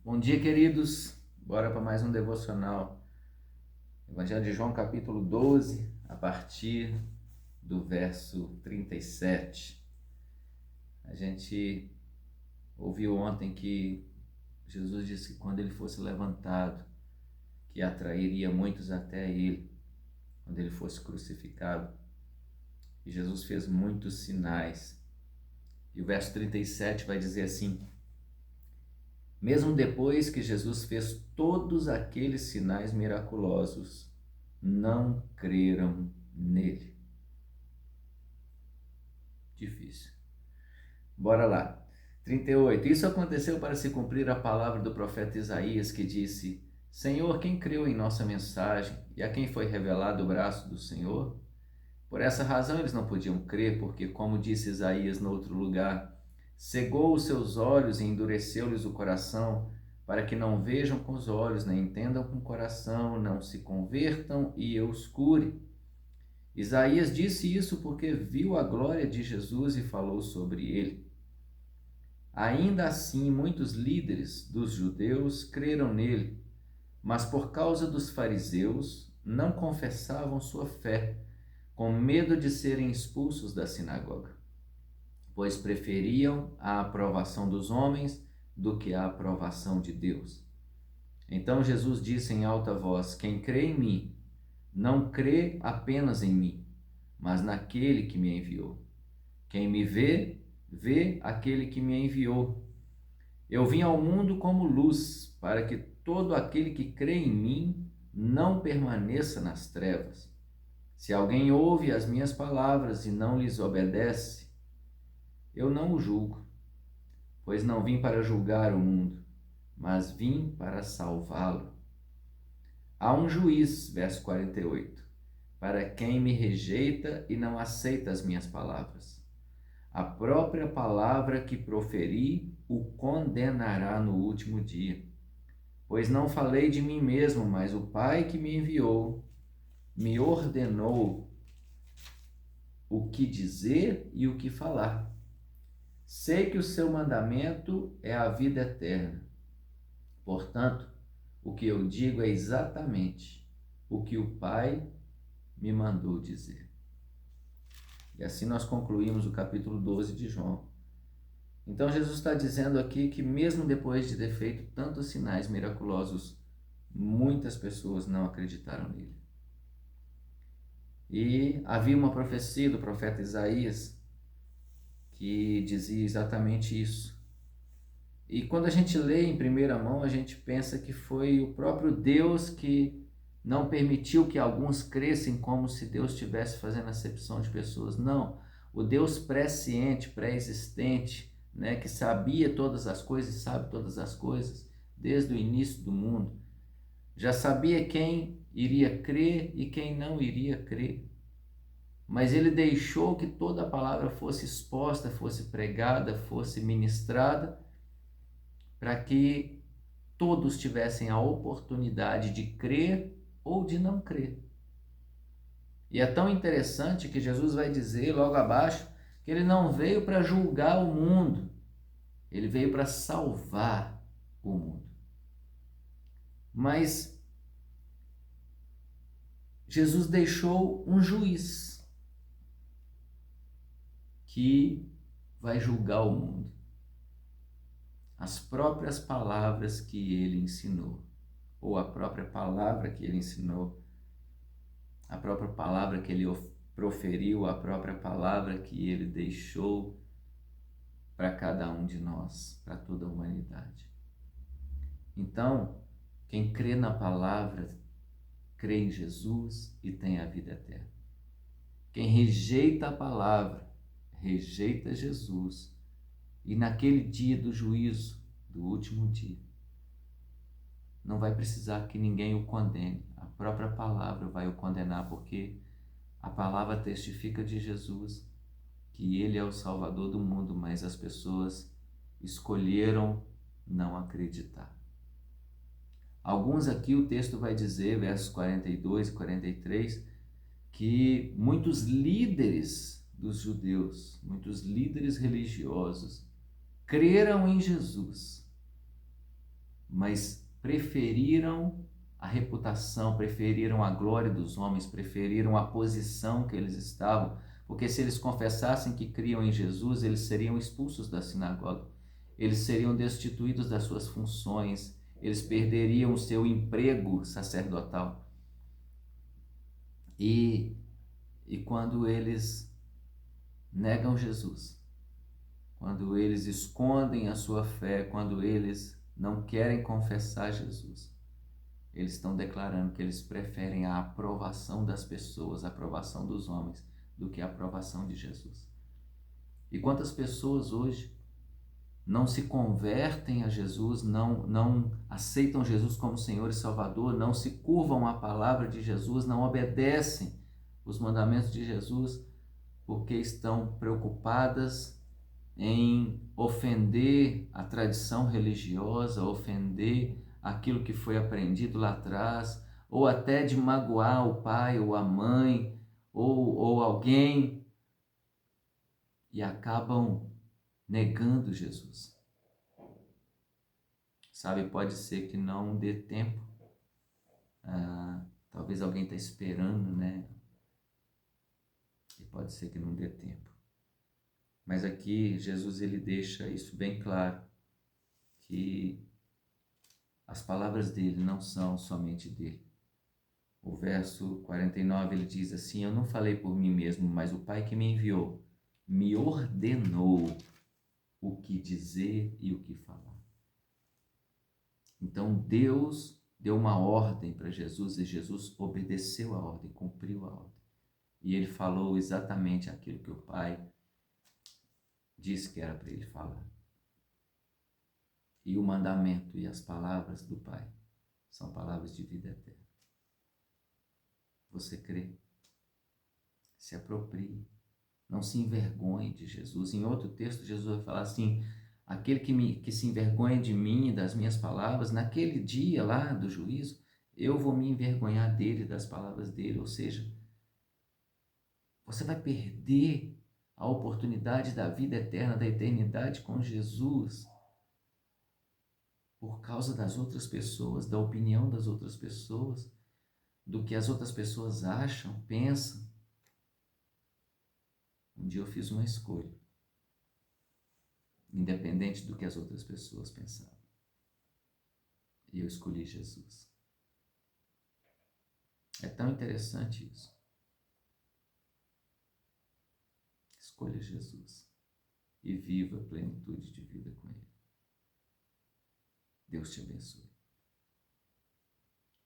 Bom dia, queridos. Bora para mais um devocional. Evangelho de João, capítulo 12, a partir do verso 37. A gente ouviu ontem que Jesus disse que quando ele fosse levantado, que atrairia muitos até ele, quando ele fosse crucificado. E Jesus fez muitos sinais. E o verso 37 vai dizer assim: mesmo depois que Jesus fez todos aqueles sinais miraculosos, não creram nele. Difícil. Bora lá. 38. Isso aconteceu para se cumprir a palavra do profeta Isaías, que disse: Senhor, quem creu em nossa mensagem e a quem foi revelado o braço do Senhor? Por essa razão eles não podiam crer, porque, como disse Isaías no outro lugar, cegou os seus olhos e endureceu-lhes o coração, para que não vejam com os olhos, nem entendam com o coração, não se convertam e eu os cure. Isaías disse isso porque viu a glória de Jesus e falou sobre ele. Ainda assim, muitos líderes dos judeus creram nele, mas por causa dos fariseus não confessavam sua fé, com medo de serem expulsos da sinagoga, pois preferiam a aprovação dos homens do que a aprovação de Deus. Então Jesus disse em alta voz: quem crê em mim, não crê apenas em mim, mas naquele que me enviou. Quem me vê, vê aquele que me enviou. Eu vim ao mundo como luz, para que todo aquele que crê em mim não permaneça nas trevas. Se alguém ouve as minhas palavras e não lhes obedece, eu não o julgo, pois não vim para julgar o mundo, mas vim para salvá-lo. Há um juiz, verso 48, para quem me rejeita e não aceita as minhas palavras. A própria palavra que proferi o condenará no último dia. Pois não falei de mim mesmo, mas o Pai que me enviou me ordenou o que dizer e o que falar. Sei que o seu mandamento é a vida eterna. Portanto, o que eu digo é exatamente o que o Pai me mandou dizer. E assim nós concluímos o capítulo 12 de João. Então Jesus está dizendo aqui que mesmo depois de ter feito tantos sinais miraculosos, muitas pessoas não acreditaram nele. E havia uma profecia do profeta Isaías que dizia exatamente isso. E quando a gente lê em primeira mão, a gente pensa que foi o próprio Deus que não permitiu que alguns crescem, como se Deus estivesse fazendo acepção de pessoas. Não, o Deus presciente, pré-existente, né, que sabia todas as coisas e sabe todas as coisas, desde o início do mundo, já sabia quem iria crer e quem não iria crer. Mas ele deixou que toda a palavra fosse exposta, fosse pregada, fosse ministrada, para que todos tivessem a oportunidade de crer ou de não crer. E é tão interessante que Jesus vai dizer logo abaixo que ele não veio para julgar o mundo, ele veio para salvar o mundo. Mas Jesus deixou um juiz que vai julgar o mundo. As próprias palavras que ele ensinou, ou a própria palavra que ele ensinou, a própria palavra que ele proferiu, a própria palavra que ele deixou para cada um de nós, para toda a humanidade. Então, quem crê na palavra, crê em Jesus e tem a vida eterna. Quem rejeita a palavra, rejeita Jesus, e naquele dia do juízo, do último dia, não vai precisar que ninguém o condene. A própria palavra vai o condenar, porque a palavra testifica de Jesus, que ele é o Salvador do mundo, mas as pessoas escolheram não acreditar. Alguns aqui o texto vai dizer, versos 42 e 43, que muitos líderes dos judeus, muitos líderes religiosos, creram em Jesus, mas preferiram a reputação, preferiram a glória dos homens, preferiram a posição que eles estavam, porque se eles confessassem que criam em Jesus, eles seriam expulsos da sinagoga, eles seriam destituídos das suas funções, eles perderiam o seu emprego sacerdotal. E quando eles negam Jesus, quando eles escondem a sua fé, quando eles não querem confessar Jesus, eles estão declarando que eles preferem a aprovação das pessoas, a aprovação dos homens, do que a aprovação de Jesus. E quantas pessoas hoje não se convertem a Jesus, não aceitam Jesus como Senhor e Salvador, não se curvam à palavra de Jesus, não obedecem os mandamentos de Jesus, porque estão preocupadas em ofender a tradição religiosa, ofender aquilo que foi aprendido lá atrás, ou até de magoar o pai ou a mãe, ou alguém, e acabam negando Jesus. Sabe, pode ser que não dê tempo, talvez alguém está esperando, né? E pode ser que não dê tempo. Mas aqui Jesus ele deixa isso bem claro, que as palavras dele não são somente dele. O verso 49 ele diz assim: eu não falei por mim mesmo, mas o Pai que me enviou me ordenou o que dizer e o que falar. Então Deus deu uma ordem para Jesus e Jesus obedeceu a ordem, cumpriu a ordem. E ele falou exatamente aquilo que o Pai disse que era para ele falar. E o mandamento e as palavras do Pai são palavras de vida eterna. Você crê? Se aproprie. Não se envergonhe de Jesus. Em outro texto, Jesus vai falar assim: aquele que se envergonha de mim e das minhas palavras, naquele dia lá do juízo, eu vou me envergonhar dele, das palavras dele. Ou seja, você vai perder a oportunidade da vida eterna, da eternidade com Jesus, por causa das outras pessoas, da opinião das outras pessoas, do que as outras pessoas acham, pensam. Um dia eu fiz uma escolha, independente do que as outras pessoas pensavam. E eu escolhi Jesus. É tão interessante isso. Escolha Jesus e viva a plenitude de vida com Ele. Deus te abençoe.